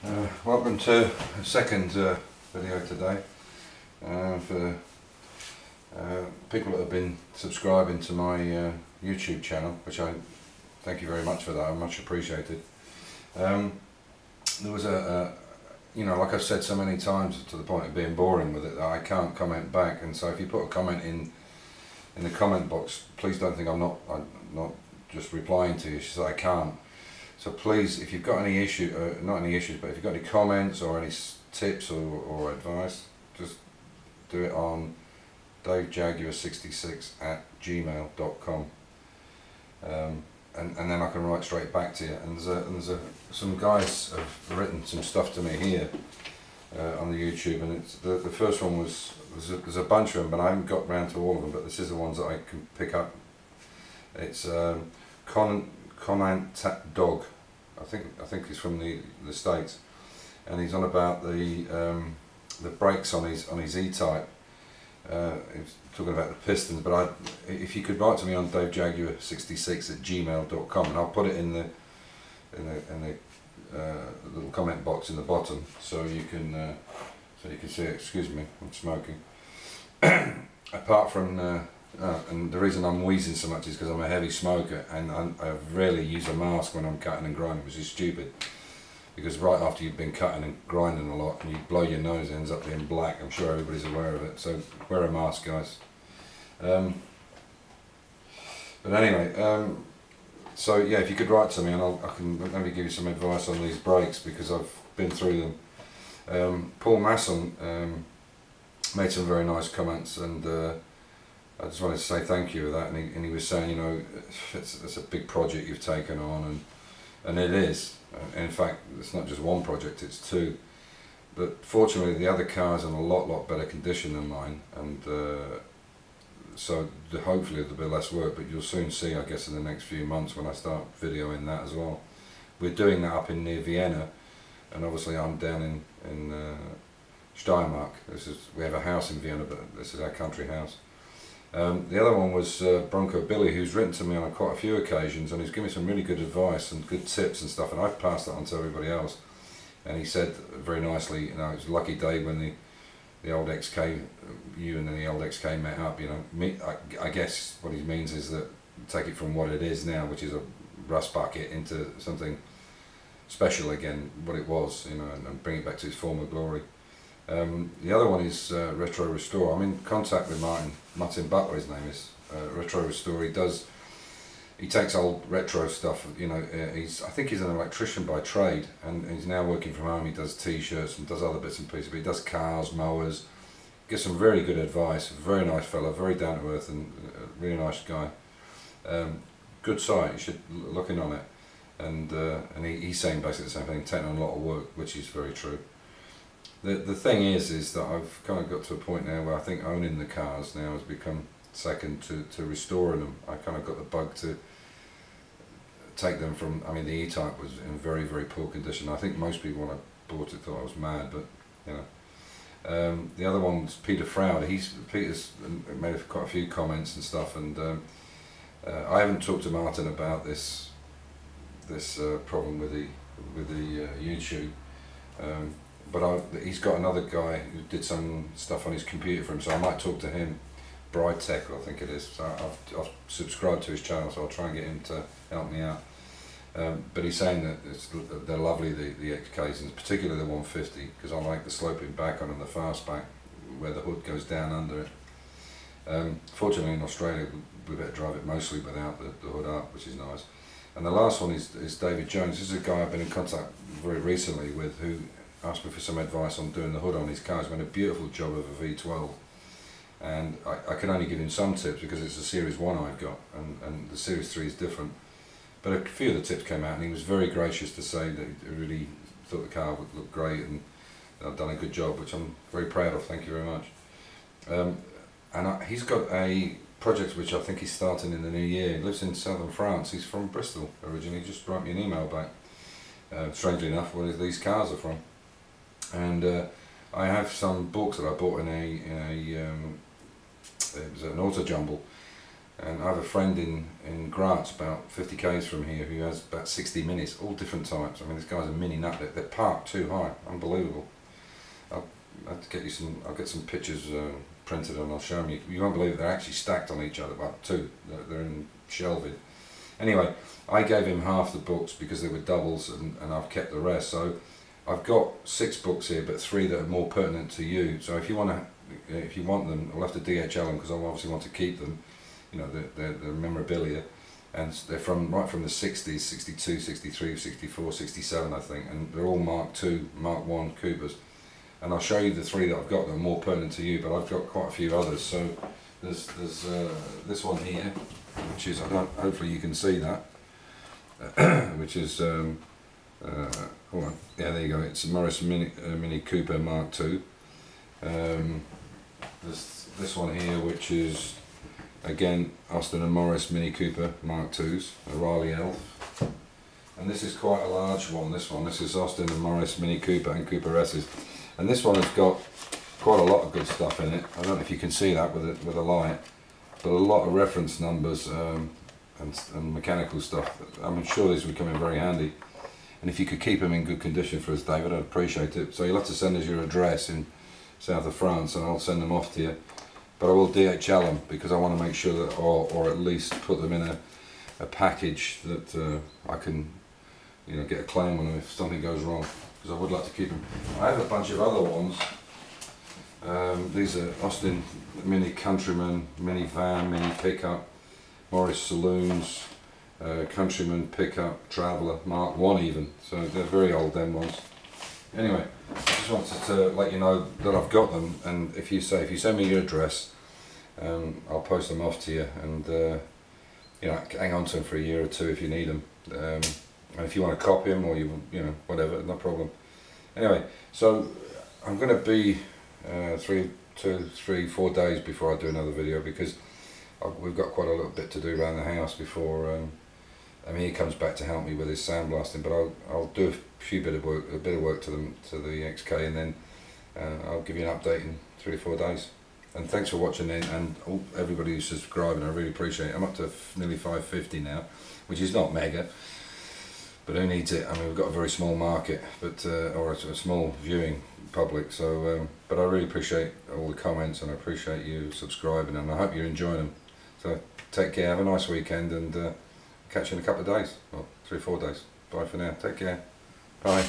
Welcome to a second video today for people that have been subscribing to my YouTube channel, which I thank you very much for that. I much appreciated. There was like I've said so many times to the point of being boring with it, that I can't comment back, and so if you put a comment in the comment box, please don't think I'm not just replying to you. She said I can't. So please, if you've got any issue, not any issues, but if you've got any comments or any tips or advice, just do it on davejaguar66@gmail.com, and then I can write straight back to you. And some guys have written some stuff to me here on the YouTube, and it's the first one was there's a bunch of them, but I haven't got round to all of them. But this is the ones that I can pick up. It's Conant Dog, I think he's from the States, and he's on about the brakes on his E-Type. He's talking about the pistons, but if you could write to me on davejaguar66@gmail.com, and I'll put it in the little comment box in the bottom, so you can see it. Excuse me, I'm smoking. Apart from and the reason I'm wheezing so much is because I'm a heavy smoker, and I rarely use a mask when I'm cutting and grinding, which is stupid, because right after you've been cutting and grinding a lot and you blow your nose, it ends up being black. I'm sure everybody's aware of it, so wear a mask, guys. But anyway, so yeah, if you could write to me, and I can maybe give you some advice on these brakes, because I've been through them. Paul Masson made some very nice comments, and I just wanted to say thank you for that, and he was saying, you know, it's a big project you've taken on, and it is. In fact, it's not just one project, it's two. But fortunately the other car's in a lot better condition than mine, and so hopefully there'll be less work, but you'll soon see, I guess, in the next few months when I start videoing that as well. We're doing that up in near Vienna, and obviously I'm down in Steiermark. We have a house in Vienna, but this is our country house. The other one was Bronco Billy, who's written to me on quite a few occasions, and he's given me some really good advice and good tips and stuff, and I've passed that on to everybody else. And he said very nicely, you know, it was a lucky day when the old XK, you and the old XK met up. You know, I guess what he means is that take it from what it is now, which is a rust bucket, into something special again, what it was, you know, and bring it back to its former glory. The other one is Retro Restore. I'm in contact with Martin Butler, his name is, Retro Restore. He takes old retro stuff, you know. I think he's an electrician by trade, and he's now working from home. He does t-shirts and does other bits and pieces, but he does cars, mowers, gives some very good advice. Very nice fella, very down to earth, and a really nice guy. Good site, you should look in on it. And he's saying basically the same thing, taking on a lot of work, which is very true. The thing is that I've kind of got to a point now where I think owning the cars now has become second to restoring them. I kind of got the bug to take them from, I mean, the E-Type was in very poor condition. I think most people when I bought it thought I was mad, but you know. The other one was Peter Froud. Peter's made quite a few comments and stuff, and I haven't talked to Martin about this problem with the YouTube. But he's got another guy who did some stuff on his computer for him, so I might talk to him. Bride Tech, I think it is. So I've subscribed to his channel, so I'll try and get him to help me out. But he's saying that they're lovely, the XKs, and particularly the 150, because I like the sloping back on and the fastback where the hood goes down under it. Fortunately in Australia we better drive it mostly without the hood up, which is nice. And the last one is David Jones. This is a guy I've been in contact very recently with, who asked me for some advice on doing the hood on his car. He's made a beautiful job of a V12, and I can only give him some tips because it's a Series 1 I've got, and the Series 3 is different. But a few of the tips came out, and he was very gracious to say that he really thought the car would look great, and I've done a good job, which I'm very proud of. Thank you very much. He's got a project which I think he's starting in the new year. He lives in southern France. He's from Bristol originally. He just wrote me an email back, strangely enough, where these cars are from. And I have some books that I bought in it was an auto jumble, And I have a friend in Graz, about 50 k's from here, who has about 60 minis, all different types. I mean, this guy's a mini nut. They're parked too high, unbelievable. I'll have to get you some. I'll get some pictures printed and I'll show them you. You won't believe it. They're actually stacked on each other, but two. They're in shelving. Anyway, I gave him half the books because they were doubles, and I've kept the rest. So I've got 6 books here, but 3 that are more pertinent to you. So if you want them, I'll have to DHL them because I obviously want to keep them. You know, they're memorabilia, and they're right from the 60s, 62, 63, 64, 67 I think, and they're all Mark II, Mark I Coopers. And I'll show you the 3 that I've got that are more pertinent to you, but I've got quite a few others. So there's this one here, which is, hopefully you can see that, which is, hold on, yeah, there you go, it's a Morris Mini Cooper Mark II. There's this one here, which is, again, Austin and Morris Mini Cooper Mark IIs, a Riley Elf. And this is quite a large one, this is Austin and Morris Mini Cooper and Cooper S's. And this one has got quite a lot of good stuff in it. I don't know if you can see that with a light, but a lot of reference numbers and mechanical stuff. I'm sure these would come in very handy. And if you could keep them in good condition for us, David, I'd appreciate it. So you'll have to send us your address in south of France and I'll send them off to you. But I will DHL them because I want to make sure that, or at least put them in a package that I can, you know, get a claim on them if something goes wrong. Because I would like to keep them. I have a bunch of other ones. These are Austin Mini Countryman, Mini Van, Mini Pickup, Morris Saloons, Countryman Pickup, Traveller, Mark I even. So they're very old, them ones. Anyway, I just wanted to let you know that I've got them, and if you send me your address, I'll post them off to you, and you know, hang on to them for a year or 2 if you need them. And if you want to copy them or you know, whatever, no problem. Anyway, so I'm going to be 4 days before I do another video because we've got quite a little bit to do around the house before. I mean, he comes back to help me with his sandblasting, but I'll do a bit of work to the XK, and then I'll give you an update in 3 or 4 days. And thanks for watching, and everybody who's subscribing, I really appreciate it. I'm up to nearly 550 now, which is not mega, but who needs it? I mean, we've got a very small market, but or a small viewing public. So, but I really appreciate all the comments, and I appreciate you subscribing, and I hope you're enjoying them. So take care, have a nice weekend, and catch you in a couple of days, well, 3 or 4 days. Bye for now. Take care. Bye.